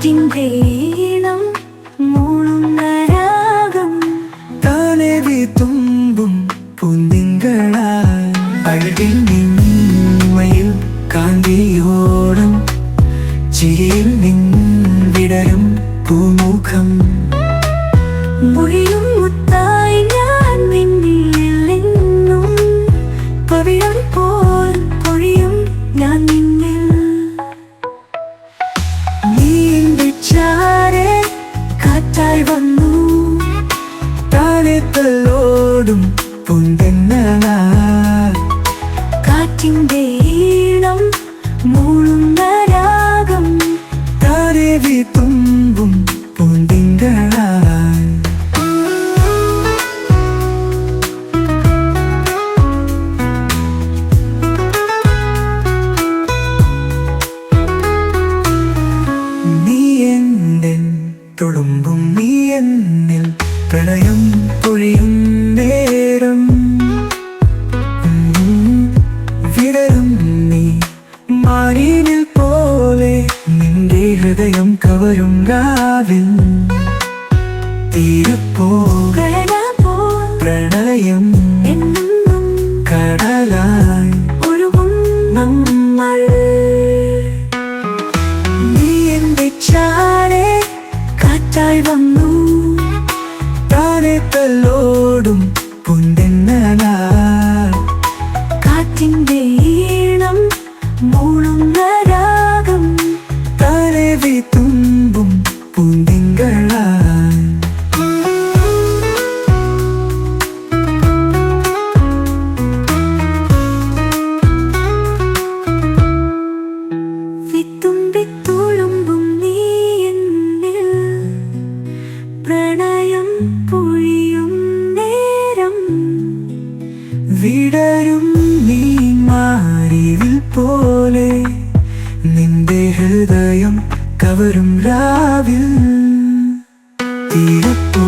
കാറ്റിൻ്റെ ഈണം മൂളുന്ന രാഗം താനേവി തുമ്പും പൂന്തിങ്കളാൽ അഴകിൽ നിന്മയിൽ കാന്തിയോടും ചിരിയിൽ നിൻവിടരും പൂമുഖം മൊഴിയും മുത്തായി ഞാൻ നിന്നിലെന്നും പവിഴം പോൽ പൊഴിയും ഞാൻ നിന്നിൽ നീ എൻ്റെ ചാരെ കാറ്റായി വന്നു താനെ തലോടും പൂന്തെന്നലാൽ കാറ്റിൻ്റെ ഈണം മൂളുന്ന രാഗം താനേവി തുമ്പും പൂന്തിങ്കളാൽ നീ എൻ്റെ തുളുമ്പും നീ എന്നിൽ പ്രണയം പൊഴിയും നേരം വിടരും നീ മാറിനിൽ പോലെ നിന്റെ ഹൃദയം കവരും രാവിൽ തീരപ്പോ പ്രണയം എന്നും കടലായി ഒഴുകും നമ്മൾ നീ എൻ്റെ ചാരെ കാറ്റായി വന്നു താനെ തലോടും പൂന്തെന്നലാൽ കാറ്റിൻ്റെ ഈണം മൂളുന്ന രാഗം താനേവി തുമ്പും പൂന്തിങ്കളാൽ വിത്തുമ്പിത്തുളുമ്പും നീ എന്നിൽ പ്രണയം പൊഴിയും നേരം വിടരും നീ മാറിവിൽ പോലെ നിന്റെ ഹൃദയം കവരും രാവിൽ തീരപ്പോ